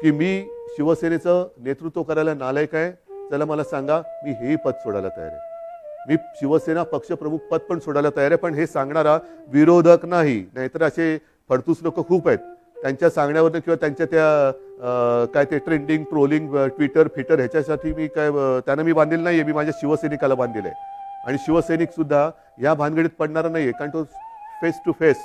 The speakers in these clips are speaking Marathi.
की मी शिवसेनेचं नेतृत्व करायला नालायक आहे, चला मला सांगा, मी हेही पद सोडायला तयार आहे. मी शिवसेना पक्षप्रमुख पद पण सोडायला तयार आहे, पण हे सांगणारा विरोधक नाही. नाहीतर असे फडतूस लोक खूप आहेत, त्यांच्या सांगण्यावरनं किंवा त्यांच्या त्या काय ते ट्रेंडिंग ट्रोलिंग ट्विटर फिटर ह्याच्यासाठी मी काय त्यांना मी बांधलेलं नाहीये. मी माझ्या शिवसैनिकाला बांधलेलं आहे. आणि शिवसैनिक सुद्धा या भानगडीत पडणारा नाहीये, कारण तो फेस टू फेस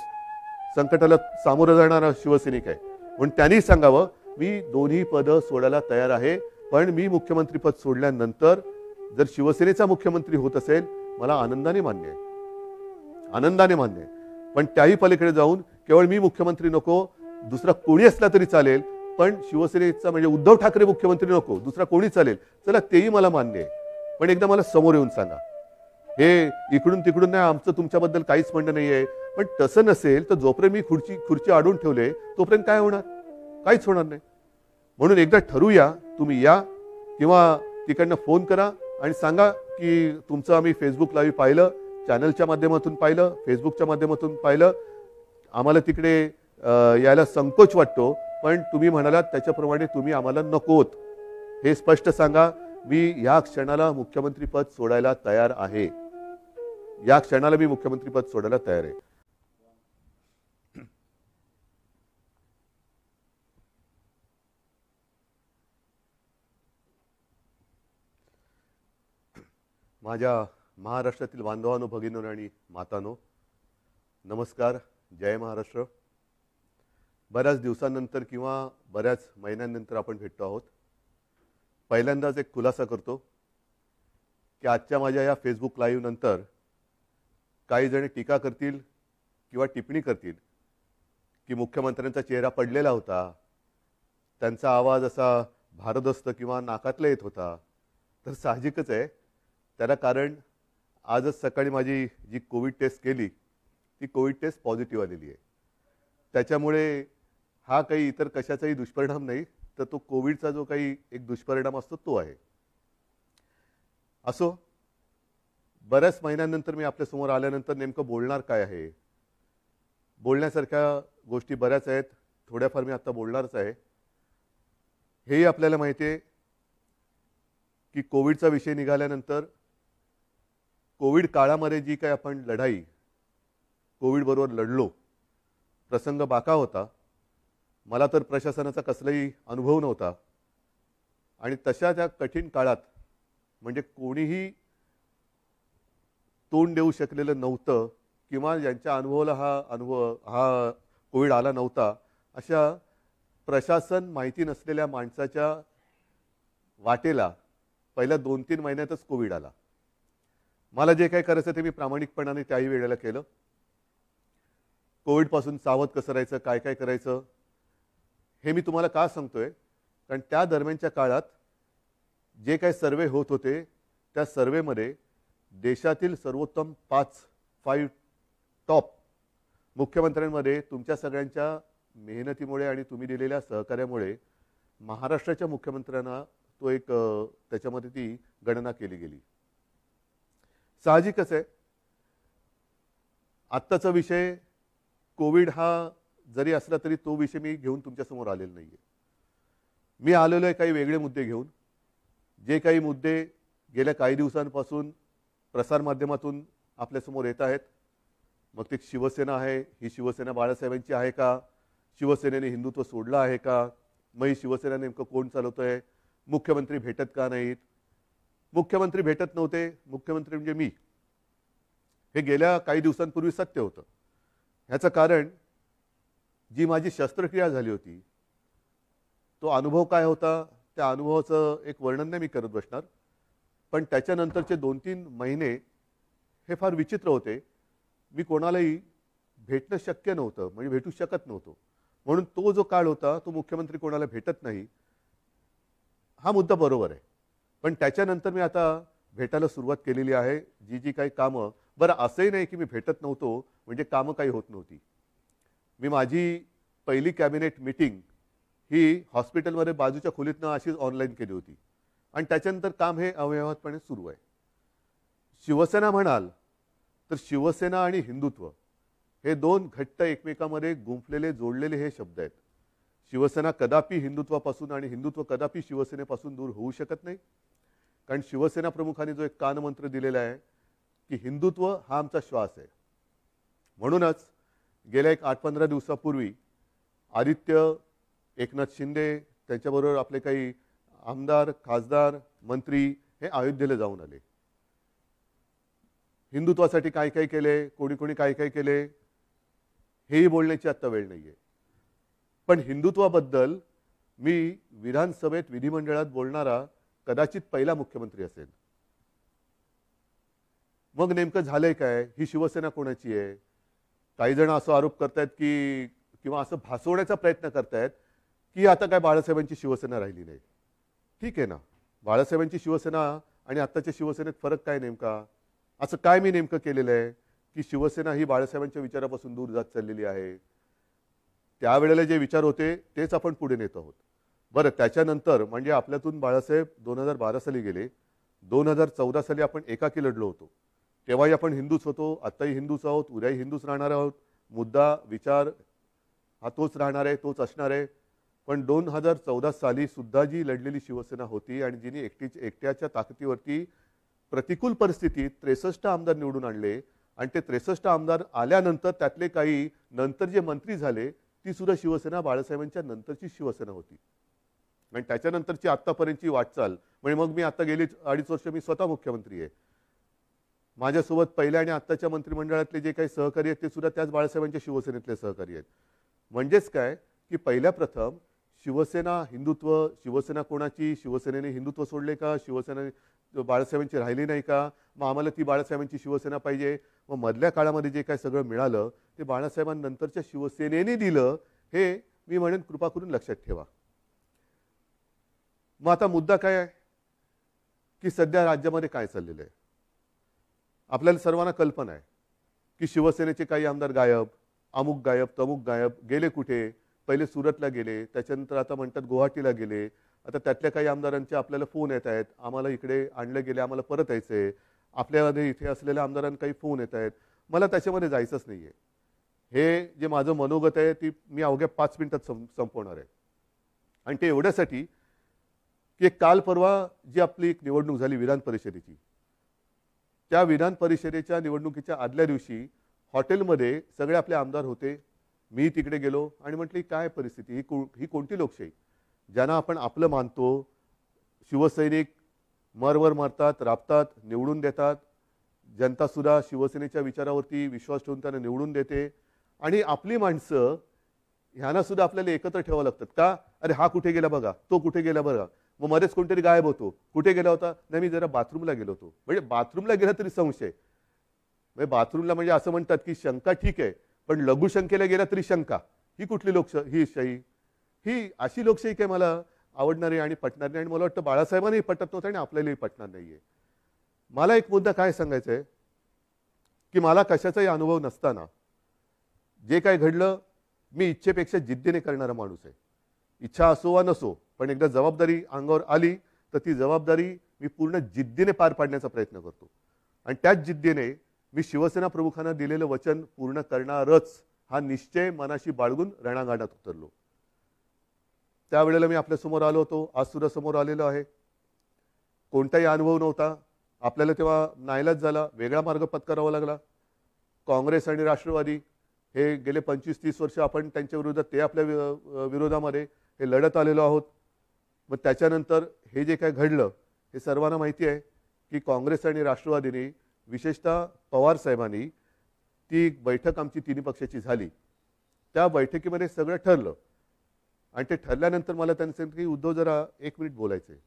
संकटाला सामोरं जाणारा शिवसैनिक आहे. म्हणून त्यांनी सांगावं, मी दोन्ही पदं सोडायला तयार आहे, पण मी मुख्यमंत्रीपद सोडल्यानंतर जर शिवसेनेचा मुख्यमंत्री होत असेल, मला आनंदाने मान्य आहे, आनंदाने मान्य आहे. पण त्याही पलीकडे जाऊन केवळ मी मुख्यमंत्री नको, दुसरा कोणी असला तरी चालेल, पण शिवसेनेचा म्हणजे उद्धव ठाकरे मुख्यमंत्री नको, दुसरा कोणी चालेल, चला तेही मला मान्य आहे. पण एकदा मला समोर येऊन सांगा. हे इकडून तिकडून नाही, आमचं तुमच्याबद्दल काहीच म्हणणं नाहीये, पण तसं नसेल तर जोपर्यंत मी खुर्ची अडवून ठेवले तोपर्यंत काय होणार? काहीच होणार नाही. म्हणून एकदा ठरवूया, तुम्ही या किंवा तिकडनं फोन करा आणि सांगा की तुमचं आम्ही फेसबुक लाईव्ह पाहिलं, चॅनलच्या माध्यमातून पाहिलं, फेसबुकच्या माध्यमातून पाहिलं, आम्हाला तिकडे यायला संकोच वाटतो, पण तुम्ही म्हणालात त्याच्याप्रमाणे तुम्ही आम्हाला नकोत, हे स्पष्ट सांगा. मी या क्षणाला मुख्यमंत्रीपद सोडायला तयार आहे, या क्षणाला मी मुख्यमंत्रीपद सोडायला तयार आहे. माझ्या महाराष्ट्रातील बांधवांनो, भगिनींनो आणि मातांनो, नमस्कार, जय महाराष्ट्र. बऱ्याच दिवसांनंतर किंवा बऱ्याच महिन्यांनंतर आपण भेटतो आहोत. पहिल्यांदाच एक खुलासा करतो की आजच्या माझ्या या फेसबुक लाईव्ह नंतर काही जण टीका करतील किंवा टिप्पणी करतील की मुख्यमंत्र्यांचा चेहरा पडलेला होता, त्यांचा आवाज असा भारदस्त किंवा नाकातला येत होता. तर साहजिकच आहे, त्याला कारण आजच सकाळी माझी जी कोविड टेस्ट केली ती कोविड टेस्ट पॉझिटिव्ह आलेली आहे. त्याच्यामुळे हा काही इतर कशाचाही दुष्परिणाम नाही, तर तो कोविडचा जो काही एक दुष्परिणाम असतो तो आहे. असो, बऱ्याच महिन्यांनंतर मी आपल्यासमोर आल्यानंतर नेमकं बोलणार काय आहे? बोलण्यासारख्या गोष्टी बऱ्याच आहेत, थोड्याफार मी आता बोलणारच आहे. हेही आपल्याला माहिती आहे की कोविडचा विषय निघाल्यानंतर कोविड काळामध्ये जी काही आपण लढाई कोविडबरोबर लढलो, प्रसंग बाका होता. मला तर प्रशासनाचा कसलाही अनुभव नव्हता आणि तशा त्या कठीण काळात म्हणजे कोणीही तोंड देऊ शकलेलं नव्हतं किंवा ज्यांच्या अनुभवाला हा कोविड आला नव्हता, अशा प्रशासन माहिती नसलेल्या माणसाच्या वाटेला पहिल्या 2-3 महिन्यातच कोविड आला. मला जे काही करायचं ते मी प्रामाणिकपणाने त्याही वेळेला केलं. कोविडपासून सावध कसं राहायचं, काय काय करायचं हे मी तुम्हाला का सांगतोय? कारण त्या दरम्यानच्या काळात जे काही सर्वे होत होते त्या सर्वेमध्ये देशातील सर्वोत्तम 5 टॉप मुख्यमंत्र्यांमध्ये तुमच्या सगळ्यांच्या मेहनतीमुळे आणि तुम्ही दिलेल्या सहकार्यामुळे महाराष्ट्राच्या मुख्यमंत्र्यांना तो एक त्याच्यामध्ये ती गणना केली गेली. साहजिकच आहे, आत्ताचा विषय कोविड हा जरी असला तरी तो विषय मी घेऊन तुमच्यासमोर आलेला नाहीये. मी आलेलो आहे काही वेगळे मुद्दे घेऊन, जे काही मुद्दे गेल्या काही दिवसांपासून प्रसारमाध्यमातून आपल्यासमोर येत आहेत. मग ते शिवसेना आहे, ही शिवसेना बाळासाहेबांची आहे का? शिवसेनेने हिंदुत्व सोडलं आहे का? मग ही शिवसेना नेमकं कोण चालवतोय? मुख्यमंत्री भेटत का नाहीत? मुख्यमंत्री भेटत नव्हते, मुख्यमंत्री म्हणजे मी, हे गेल्या काही दिवसांपूर्वी सत्य होतं. ह्याचं कारण जी माझी शस्त्रक्रिया झाली होती तो अनुभव काय होता, त्या अनुभवाचं एक वर्णन नाही मी करत बसणार, पण त्याच्यानंतरचे 2-3 महिने हे फार विचित्र होते. मी कोणालाही भेटणं शक्य नव्हतं, म्हणजे भेटू शकत नव्हतो. म्हणून तो जो काळ होता तो मुख्यमंत्री कोणाला भेटत नाही हा मुद्दा बरोबर आहे. पण त्याच्यानंतर मी आता भेटायला सुरुवात केलेली आहे. जी काही कामं, बरं असंही नाही की मी भेटत नव्हतो म्हणजे कामं काही होत नव्हती. मी माझी पहिली कॅबिनेट मीटिंग ही हॉस्पिटलमध्ये बाजूच्या खोलीतनं अशीच ऑनलाईन केली होती आणि त्याच्यानंतर काम हे अव्यवहातपणे सुरू आहे. शिवसेना म्हणाल तर शिवसेना आणि हिंदुत्व हे दोन घट्ट एकमेकांमध्ये गुंफलेले जोडलेले हे शब्द आहेत. शिवसेना कदापि हिंदुत्वापासून आणि हिंदुत्व कदापि शिवसेनेपासून दूर होऊ शकत नाही. कारण शिवसेना प्रमुखांनी जो एक कानमंत्र दिलेला आहे की हिंदुत्व हा आमचा श्वास आहे. म्हणूनच गेल्या एक 8-15 दिवसापूर्वी आदित्य, एकनाथ शिंदे, त्यांच्याबरोबर आपले काही आमदार, खासदार, मंत्री हे अयोध्येला जाऊन आले. हिंदुत्वासाठी काय काय केले, कोणी कोणी काय काय केले हेही बोलण्याची आत्ता वेळ नाहीये. पण हिंदुत्वाबद्दल मी विधानसभेत, विधिमंडळात बोलणारा कदाचित पहिला मुख्यमंत्री असेल. मग नेमकं झालंय काय, ही शिवसेना कोणाची आहे? काही जण असं आरोप करतायत की किंवा असं भासवण्याचा प्रयत्न करतायत की आता काय बाळासाहेबांची शिवसेना राहिली नाही. ठीक आहे ना, बाळासाहेबांची शिवसेना आणि आत्ताच्या शिवसेनेत फरक काय नेमका? असं काय मी नेमकं केलेलं आहे की शिवसेना ही बाळासाहेबांच्या विचारापासून दूर जात चाललेली आहे? त्यावेळेला जे विचार होते तेच आपण पुढे नेत आहोत. बरं, त्याच्यानंतर म्हणजे आपल्यातून बाळासाहेब 2012 साली गेले. 2014 साली आपण एकाकी लढलो होतो. तेव्हाही आपण हिंदूच होतो, आत्ताही हिंदूच आहोत, उद्याही हिंदूच राहणार आहोत. मुद्दा, विचार हा तोच राहणार आहे, तोच असणार आहे. पण 2014 साली सुद्धा जी लढलेली शिवसेना होती आणि जिने एकट्याच्या ताकदीवरती प्रतिकूल परिस्थितीत 63 आमदार निवडून आणले आणि ते 63 आमदार आल्यानंतर त्यातले काही नंतर जे मंत्री झाले ती सुद्धा शिवसेना बाळासाहेबांच्या नंतरची शिवसेना होती. आणि त्याच्यानंतरची आत्तापर्यंतची वाटचाल म्हणजे मग मी आता गेली 2.5 वर्ष मी स्वतः मुख्यमंत्री आहे. माझ्यासोबत पहिल्या आणि आत्ताच्या मंत्रिमंडळातले जे काही सहकारी आहेत ते सुद्धा त्याच बाळासाहेबांच्या शिवसेनेतले सहकारी आहेत. म्हणजेच काय की पहिल्या प्रथम शिवसेना हिंदुत्व, शिवसेना कोणाची, शिवसेनेने हिंदुत्व सोडले का, शिवसेना बाळासाहेबांची राहिली नाही का, मग आम्हाला ती बाळासाहेबांची शिवसेना पाहिजे. मग मधल्या काळामध्ये जे काय सगळं मिळालं ते बाळासाहेबांनंतरच्या शिवसेनेने दिलं, हे मी म्हणेन कृपा करून लक्षात ठेवा. मग आता मुद्दा काय आहे की सध्या राज्यामध्ये काय चाललेलं आहे? आपल्याला सर्वांना कल्पना आहे की शिवसेनेचे काही आमदार गायब, अमुक गायब, तमुक गायब, गेले कुठे? पहिले सुरतला गेले, त्याच्यानंतर आता म्हणतात गुवाहाटीला गेले. आता त्यातल्या काही आमदारांचे आपल्याला फोन येत आहेत, आम्हाला इकडे आणले गेले, आम्हाला परत यायचंय. आपल्यामध्ये इथे असलेल्या आमदारांना काही फोन येत आहेत. मला त्याच्यामध्ये जायचंच नाहीये. हे जे माझं मनोगत आहे ती मी अवघ्या 5 मिनिटात संपवणार आहे. आणि ते एवढ्यासाठी की काल परवा जी आपली एक निवडणूक झाली विधान परिषदेची, त्या विधान परिषदेच्या निवडणुकीच्या आदल्या दिवशी हॉटेलमध्ये सगळे आपले आमदार होते. मी तिकडे गेलो आणि म्हटलं काय परिस्थिती, ही कोणती लोकशाही? ज्यांना आपण आपलं मानतो, शिवसैनिक मरवर मरतात, राबतात, निवडून देतात. जनता सुद्धा शिवसेनेच्या विचारावरती विश्वास ठेवून त्यांना निवडून देते. आणि आपली माणसं ह्यांना सुद्धा आपल्याला एकत्र ठेवावं लागतात का? अरे हा कुठे गेला बघा, तो कुठे गेला बघा. मग मध्येच कोणतरी गायब होतो, कुठे गेला होता? नाही, मी जरा बाथरूमला गेलो होतो. म्हणजे बाथरूमला गेला तरी संशय. म्हणजे बाथरूमला म्हणजे असं म्हणतात की शंका ठीक आहे, पण लघुशंकेला गेला तरी शंका. ही कुठली ही शाही? ही अशी लोकशाही काय मला आवडणारी आणि पटणार नाही. आणि मला वाटतं बाळासाहेबांनाही पटत नव्हतं आणि आपल्यालाही पटणार नाहीये. मला एक मुद्दा काय सांगायचा आहे की मला कशाचाही अनुभव नसताना जे काय घडलं, मी इच्छेपेक्षा जिद्दीने करणारा माणूस आहे. इच्छा असो वा नसो, पण एकदा जबाबदारी अंगावर आली तर ती जबाबदारी मी पूर्ण जिद्दीने पार पाडण्याचा प्रयत्न करतो. आणि त्याच जिद्दीने मी शिवसेना प्रमुखांना दिलेलं वचन पूर्ण करणारच हा निश्चय मनाशी बाळगून रणांगणात उतरलो. त्यावेळेला मी आपल्यासमोर आलो होतो, आज सुद्धा समोर आलेलो आहे. कोणताही अनुभव नव्हता. आपल्याला तेव्हा नाईलाज झाला, वेगळा मार्ग पत्करावा लागला. काँग्रेस आणि राष्ट्रवादी हे गेले 25-30 वर्ष आपण त्यांच्या विरोधात, ते आपल्या विरोधामध्ये हे लढत आलेलो आहोत. मग त्याच्यानंतर हे जे काय घडलं हे सर्वांना माहिती आहे की काँग्रेस आणि राष्ट्रवादीने, विशेषतः पवार साहेबांनी, ती बैठक आमची तिन्ही पक्षाची झाली. त्या बैठकीमध्ये सगळं ठरलं आणि ते ठरल्यानंतर मला त्यांनी सांगितलं की उद्धव जरा 1 मिनिट बोलायचं आहे.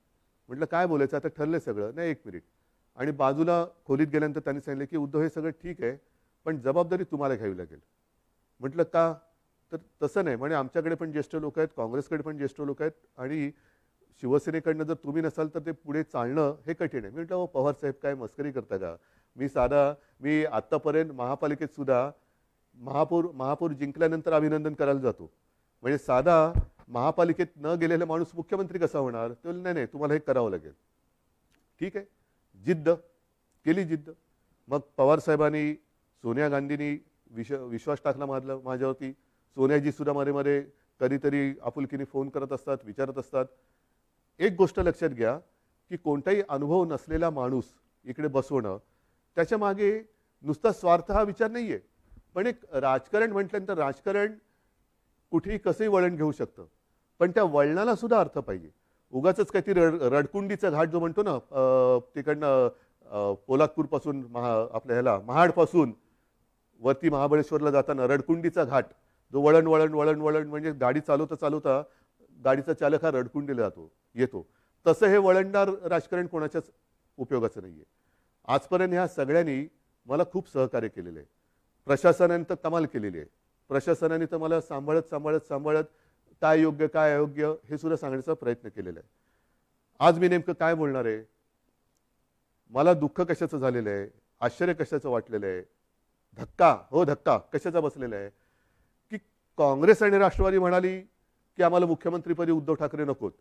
म्हटलं काय बोलायचं? आता ठरलंय सगळं. नाही 1 मिनिट. आणि बाजूला खोलीत गेल्यानंतर त्यांनी सांगितलं की उद्धव हे सगळं ठीक आहे, पण जबाबदारी तुम्हाला घ्यावी लागेल. म्हटलं का? तर तसं नाही म्हणे, आमच्याकडे पण ज्येष्ठ लोक आहेत, काँग्रेसकडे पण ज्येष्ठ लोक आहेत आणि शिवसेनेकडनं जर तुम्ही नसाल तर ते पुढे चालणं हे कठीण आहे. मी म्हटलं पवार साहेब काय मस्करी करता का? मी आत्तापर्यंत महापालिकेत सुद्धा महापौर जिंकल्यानंतर अभिनंदन करायला जातो. म्हणजे साधा महापालिकेत न गेलेला माणूस मुख्यमंत्री कसा होणार? ते बोलले नाही, तुम्हाला हे करावं लागेल. ठीक आहे, जिद्द केली. मग पवार साहेबांनी, सोनिया गांधींनी विश्वास टाकला माझ्यावरती. सोनियाजी सुद्धा मध्ये कधीतरी आपुलकीने फोन करत असतात, विचारत असतात. एक गोष्ट लक्षात घ्या की कोणताही अनुभव नसलेला माणूस इकडे बसवणं, त्याच्या मागे नुसता स्वार्थ हा विचार नाहीये. पण एक राजकारण म्हटल्यानंतर राजकारण कुठेही कसंही वळण घेऊ शकतं, पण त्या वळणाला सुद्धा अर्थ पाहिजे. उगाच काहीतरी रडकुंडीचा घाट जो म्हणतो ना, तिकडनं पोलादपूरपासून आपल्या ह्याला महाडपासून वरती महाबळेश्वरला जाताना रडकुंडीचा घाट, जो वळण वळण वळण वळण म्हणजे गाडी चालवता चालवता गाडीचा चालक हा रडकुंडीला येतो. तसं हे वळणदार राजकारण कोणाच्याच उपयोगाचं नाहीये. आजपर्यंत ह्या सगळ्यांनी मला खूप सहकार्य केलेलं आहे. प्रशासनाने तर कमाल केलेली आहे. प्रशासनाने तर मला सांभाळत सांभाळत सांभाळत काय योग्य काय अयोग्य हे सुद्धा सांगण्याचा प्रयत्न केलेला आहे. आज मी नेमकं काय बोलणार आहे, मला दुःख कशाचं झालेलं आहे, आश्चर्य कशाचं वाटलेलं आहे, धक्का कशाचा बसलेला आहे की काँग्रेस आणि राष्ट्रवादी म्हणाली की आम्हाला मुख्यमंत्रीपदी उद्धव ठाकरे नकोत.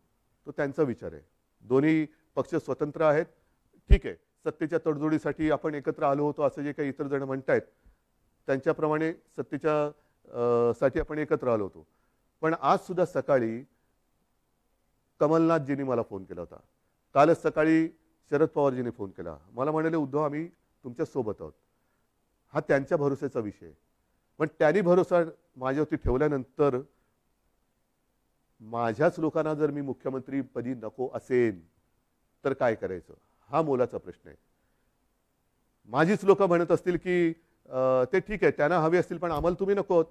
तो त्यांचा विचार आहे. दोन्ही पक्ष स्वतंत्र आहेत. ठीक आहे, सत्तेच्या तडजोडीसाठी आपण एकत्र आलो होतो असं जे काही इतर जण म्हणतायत त्यांच्याप्रमाणे सत्तेच्या साठी आपण एकत्र आलो होतो. पण आज सुद्धा सकाळी कमलनाथजींनी मला फोन केला होता. कालच सकाळी शरद पवारजींनी फोन केला. मला म्हणाले उद्धव आम्ही तुमच्या सोबत आहोत. हा त्यांच्या भरोश्याचा विषय. पण त्यांनी भरोसा माझ्यावरती ठेवल्यानंतर माझ्याच लोकांना जर मी मुख्यमंत्रीपदी नको असेल तर काय करायचं, हा मोलाचा प्रश्न आहे. माझीच लोक म्हणत असतील की ते ठीक आहे त्यांना हवे असतील पण आम्हाला तुम्ही नकोत.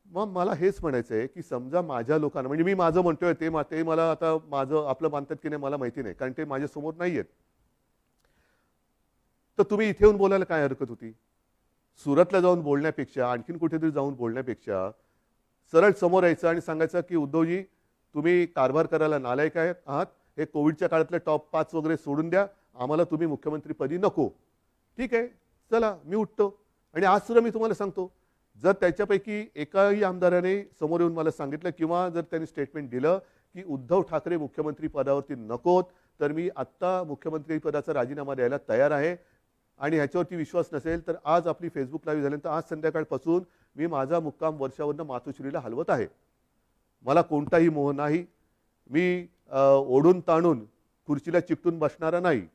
मग मला हेच म्हणायचं आहे की समजा माझ्या लोकांना, म्हणजे मी माझं म्हणतोय ते मला आता माझं आपलं मानतात की नाही मला माहिती नाही, कारण ते माझ्यासमोर नाही आहेत. तर तुम्ही इथे येऊन बोलायला काय हरकत होती? सुरतला जाऊन बोलण्यापेक्षा, आणखीन कुठेतरी जाऊन बोलण्यापेक्षा सरळ समोर यायचं आणि सांगायचं की उद्धवजी तुम्ही कारभार करायला नालायक आहात, हे कोविडच्या काळातले टॉप 5 वगैरे सोडून द्या, आम्हाला तुम्ही मुख्यमंत्रीपदी नको. ठीक आहे, चला मी उठतो. आणि आज सुद्धा मी तुम्हाला सांगतो, जर त्याच्यापैकी एकाही आमदाराने समोर येऊन मला सांगितलं किंवा जर त्यांनी स्टेटमेंट दिलं की उद्धव ठाकरे मुख्यमंत्री पदावरती नकोत, तर मी आत्ता मुख्यमंत्री पदाचा राजीनामा द्यायला तयार आहे. आणि ह्याच्यावरती विश्वास नसेल तर आज आपली फेसबुक लाईव्ह झाल्यानंतर आज संध्याकाळपासून मी माझा मुक्काम वर्षावरनं मातोश्रीला हलवत आहे. मला कोणताही मोह नाही. मी ओढून ताणून खुर्चीला चिकटून बसणारा नाही.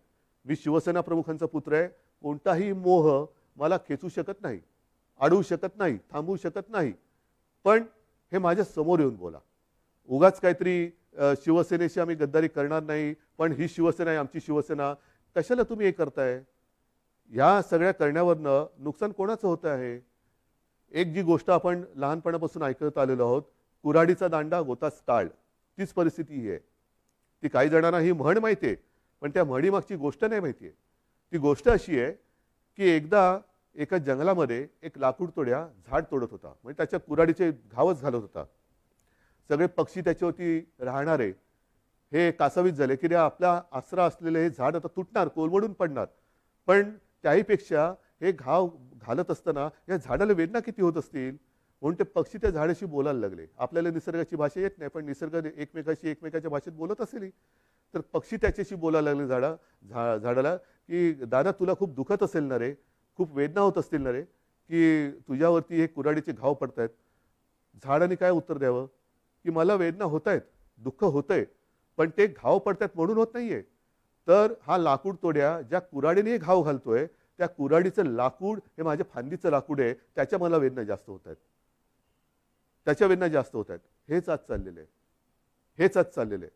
मी शिवसेना प्रमुखांचा पुत्र आहे. कोणताही मोह मला खेचू शकत नाही, अडवू शकत नाही, थांबवू शकत नाही. पण हे माझ्या समोर येऊन बोला. उगाच काहीतरी शिवसेनेशी आम्ही गद्दारी करणार नाही, पण ही शिवसेना आहे आमची शिवसेना, कशाला तुम्ही हे करताय? या सगळ्या करण्यावरनं नुकसान कोणाचं होतं आहे? एक जी गोष्ट आपण लहानपणापासून ऐकत आलेलो आहोत, कुऱ्हाडीचा दांडा गोतास टाळ, तीच परिस्थिती ही आहे. ती काही जणांना ही म्हण माहिती आहे, पण त्या म्हणीमागची गोष्ट नाही माहिती आहे. ती गोष्ट अशी आहे की एकदा एका जंगलामध्ये एक लाकूड तोड्या झाड तोडत होता, म्हणजे त्याच्या कुऱ्हाडीचे घावच घालत होता. सगळे पक्षी त्याच्यावरती राहणारे हे कासावीस झाले की आपला आसरा असलेले हे झाड आता तुटणार, कोलमडून पडणार. पण त्याहीपेक्षा हे घाव घालत असताना या झाडाला वेदना किती होत असतील, म्हणून ते पक्षी त्या झाडाशी बोलायला लागले. आपल्याला निसर्गाची भाषा येत नाही, पण निसर्ग एकमेकाच्या भाषेत बोलत असेल. तर पक्षी त्याच्याशी बोलायला लागले झाडाला की दादा तुला खूप दुखत असेल ना रे, खूप वेदना होत असतील ना रे, की तुझ्यावरती हे कुऱ्हाडीचे घाव पडतायत. झाडाने काय उत्तर द्यावं की मला वेदना होत आहेत, दुःख होतंय, पण ते घाव पडतात म्हणून होत नाहीये. तर हा लाकूड तोड्या ज्या कुऱ्हाडीने घाव घालतोय त्या कुऱ्हाडीचं लाकूड हे माझ्या फांदीचं लाकूड आहे, त्याच्या मला वेदना जास्त होत आहेत, त्याच्या वेदना जास्त होत आहेत. हेच आज चाललेलं आहे.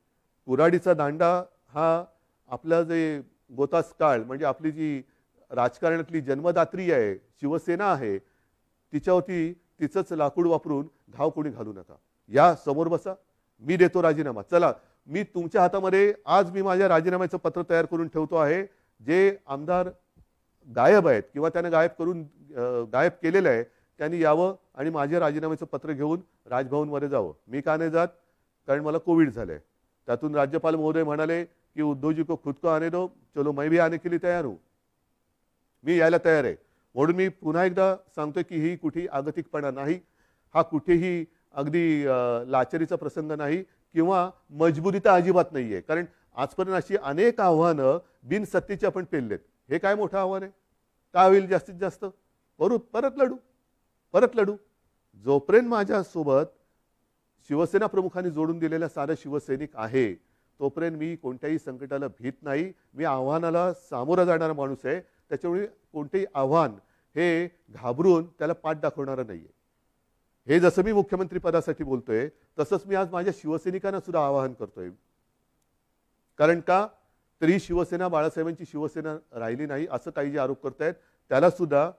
कुऱ्हाडीचा दांडा हा आपला जे गोतास काळ, म्हणजे आपली जी राजकारणातली जन्मदात्री आहे, शिवसेना आहे, तिच्यावरती तिचंच लाकूड वापरून घाव कोणी घालू नका. या समोर बसा, मी देतो राजीनामा. चला, मी तुमच्या हातामध्ये आज मी माझ्या राजीनाम्याचं पत्र तयार करून ठेवतो आहे. जे आमदार गायब आहेत किंवा त्याने गायब केलेलं आहे त्यांनी यावं आणि माझ्या राजीनाम्याचं पत्र घेऊन राजभवनमध्ये जावं. मी का नाही जात? कारण मला कोविड झालंय. त्यातून राज्यपाल महोदय म्हणाले की उद्धवजी को खुद को आने दो, चलो मैं भी आने के लिए तैयार हूं. मी यायला तयार आहे. म्हणून मी पुन्हा एकदा सांगतोय की ही कुठेही आगतिकपणा नाही, हा कुठेही अगदी लाचारीचा प्रसंग नाही किंवा मजबुरी तर अजिबात नाहीये. कारण आजपर्यंत अशी अनेक आव्हानं बिनसत्तेची आपण पेललेत. हे काय मोठं आव्हान आहे? काय होईल जास्तीत जास्त? परत लढू. जोपर्यंत माझ्यासोबत शिवसेना प्रमुखांनी जोडून दिलेला सारा शिवसैनिक आहे, तोपर्यंत मी कोणत्याही संकटाला भीत नाही. मी आव्हानाला सामोरा जाणारा माणूस आहे. त्याच्यामुळे कोणतेही आव्हान हे घाबरून त्याला पाठ दाखवणारा नाहीये. हे जसं मी मुख्यमंत्री पदासाठी बोलतोय, तसंच मी आज माझ्या शिवसैनिकांना सुद्धा आवाहन करतोय. कारण का, तरी शिवसेना बाळासाहेबांची शिवसेना राहिली नाही असं काही जे आरोप करतायत, त्याला सुद्धा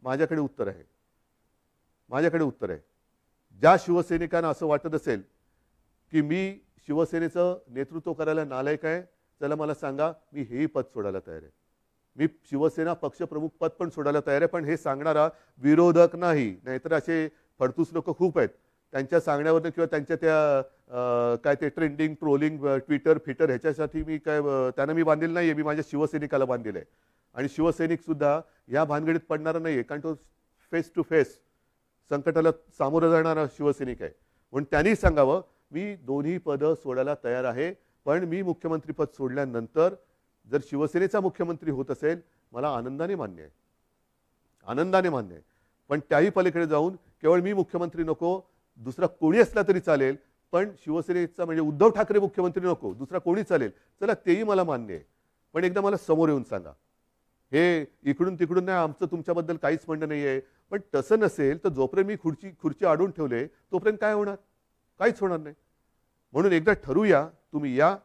माझ्याकडे उत्तर आहे. माझ्याकडे उत्तर आहे. ज्या शिवसैनिकांना असं वाटत असेल की मी शिवसेनेचं नेतृत्व करायला नालायक आहे, चला मला सांगा, मी हेही पद सोडायला तयार आहे. मी शिवसेना पक्षप्रमुख पद पण सोडायला तयार आहे. पण हे सांगणारा विरोधक नाही. नाहीतर असे फडतूस लोक खूप आहेत. त्यांच्या सांगण्यावरनं किंवा त्यांच्या त्या काय ते ट्रेंडिंग ट्रोलिंग ट्विटर फिटर ह्याच्यासाठी मी काय त्यांना मी बांधलेलं नाहीये. मी माझ्या शिवसैनिकाला बांधलेलं आहे. आणि शिवसैनिक सुद्धा या भानगडीत पडणारा नाहीये. कारण तो फेस टू फेस संकटाला सामोरं जाणारा शिवसैनिक आहे. म्हणून त्यांनी सांगावं, मी दोन्ही पदं सोडायला तयार आहे. पण मी मुख्यमंत्रीपद सोडल्यानंतर जर शिवसेनेचा मुख्यमंत्री होत असेल, मला आनंदाने मान्य आहे. आनंदाने मान्य आहे. पण त्याही पलीकडे जाऊन केवळ मी मुख्यमंत्री नको, दुसरा कोणी असला तरी चालेल, पण शिवसेनेचा म्हणजे उद्धव ठाकरे मुख्यमंत्री नको, दुसरा कोणी चालेल, चला तेही मला मान्य आहे. पण एकदा मला समोर येऊन सांगा. हे इकडून तिकडून नाही, आमचं तुमच्याबद्दल काहीच म्हणणं नाही आहे. पण तसं नसेल तर जोपर्यंत मी खुर्ची अडवून ठेवले तोपर्यंत काय होणार? काहीच होणार नाही. म्हणून एकदा ठरवूया, तुम्ही या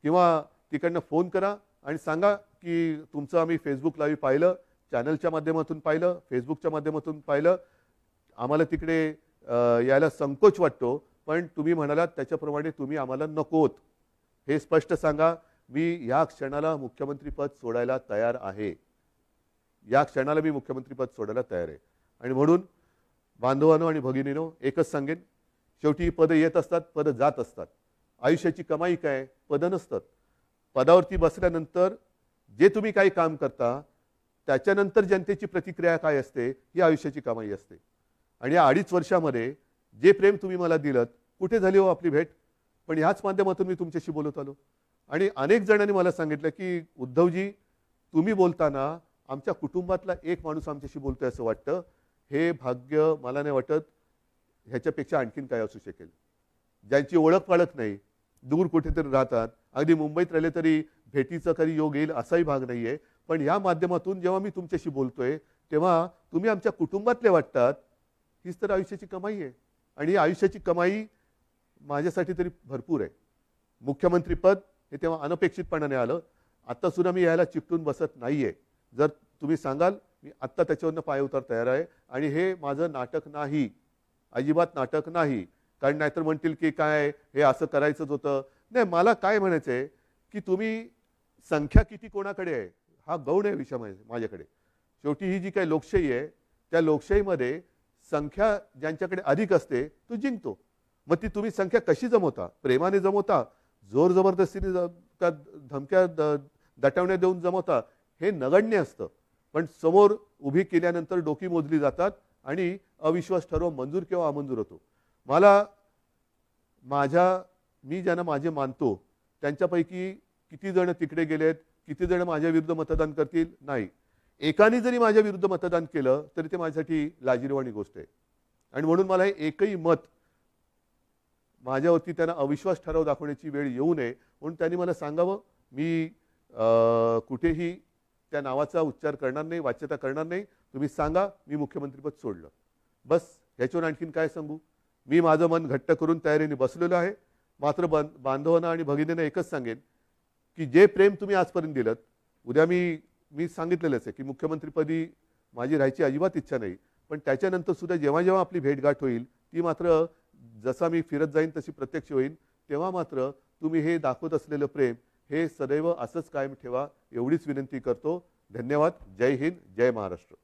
किंवा तिकडनं फोन करा आणि सांगा की तुमचं आम्ही फेसबुक लाईव्ह पाहिलं, चॅनलच्या माध्यमातून पाहिलं, फेसबुकच्या माध्यमातून पाहिलं, आम्हाला तिकडे यायला संकोच वाटतो, पण तुम्ही म्हणालात त्याच्याप्रमाणे तुम्ही आम्हाला नकोत, हे स्पष्ट सांगा. मी या क्षणाला मुख्यमंत्रीपद सोडायला तयार आहे. या क्षणाला मी मुख्यमंत्रीपद सोडायला तयार आहे. आणि म्हणून बांधवांनो आणि भगिनीनो, एकच सांगेन, शेवटी ही पदं येत असतात, पदं जात असतात. आयुष्याची कमाई काय? पदं नसतात. पदावरती बसल्यानंतर जे तुम्ही काही काम करता त्याच्यानंतर जनतेची प्रतिक्रिया काय असते, ही आयुष्याची कमाई असते. आणि या 2.5 वर्षामध्ये जे प्रेम तुम्ही मला दिलत, कुठे झाली हो आपली भेट? पण ह्याच माध्यमातून मी तुमच्याशी बोलत आलो. आणि अनेक जणांनी मला सांगितलं की उद्धवजी, तुम्ही बोलताना आमच्या कुटुंबातला एक माणूस आमच्याशी बोलतोय असं वाटतं. हे भाग्य मला नाही वाटत ह्याच्यापेक्षा आणखीन काय असू शकेल. ज्यांची ओळख पाळख नाही, दूर कुठेतरी राहतात, अगदी मुंबईत राहिले तरी भेटीचा कधी योग येईल असाही भाग नाहीये. पण या माध्यमातून जेव्हा मी तुमच्याशी बोलतोय तेव्हा तुम्ही आमच्या कुटुंबातले वाटतात. हीच तर आयुष्याची कमाई आहे. आणि आयुष्याची कमाई माझ्यासाठी तरी भरपूर आहे. मुख्यमंत्रीपद हे तेव्हा अनपेक्षितपणाने आलं. आत्ता सुद्धा मी यायला चिकटून बसत नाहीये. जर तुम्ही सांगाल, मी आत्ता त्याच्यावरनं पाय उतार तयार आहे. आणि हे माझं नाटक नाही, अजिबात नाटक नाही. कारण नाहीतर म्हणतील की काय हे असं करायचंच होतं. नाही, मला काय म्हणायचंय की तुम्ही संख्या किती कोणाकडे आहे हा गौण आहे विषय माझ्याकडे. शेवटी ही जी काही लोकशाही आहे, त्या लोकशाहीमध्ये संख्या ज्यांच्याकडे अधिक असते तो जिंकतो. मग ती तुम्ही संख्या कशी जमवता? प्रेमाने जमवता, जोर जबरदस्तीने का धमक्या दटावण्या देऊन जमवता, हे नगण्य असतं. पण समोर उभी केल्यानंतर डोकी मोजली जातात आणि अविश्वास ठरव मंजूर किंवा अमंजूर होतो. मी ज्यांना माझे मानतो त्यांच्यापैकी किती जण तिकडे गेलेत, किती जण माझ्या विरुद्ध मतदान करतील, नाही. एकाने जरी माझ्या विरुद्ध मतदान केलं तरी ते माझ्यासाठी लाजिरवाणी गोष्ट आहे. आणि म्हणून मला हे एकही मत माझ्यावरती त्यांना अविश्वास ठराव दाखवण्याची वेळ येऊ नये म्हणून त्यांनी मला सांगावं. मी कुठेही त्या नावाचा उच्चार करणार नाही, वाच्यता करणार नाही. तुम्ही सांगा, मी मुख्यमंत्रीपद सोडलं, बस. ह्याच्यावर आणखीन काय सांगू? मी माझं मन घट्ट करून तयारीने बसलेलो आहे. मात्र बांधवांना आणि भगिनींना एकच सांगेन की जे प्रेम तुम्ही आजपर्यंत दिलं, उद्या मी सांगितलेलंच आहे की मुख्यमंत्रीपदी माझी राहायची अजिबात इच्छा नाही. पण त्याच्यानंतर सुद्धा जेव्हा जेव्हा आपली भेटगाठ होईल, ती मात्र जसा मी फिरत जाईन तशी प्रत्यक्ष होईल. तेव्हा मात्र तुम्ही हे दाखवत असलेलं प्रेम हे सदैव असंच कायम ठेवा, एवढीच विनंती करतो. धन्यवाद. जय हिंद, जय महाराष्ट्र.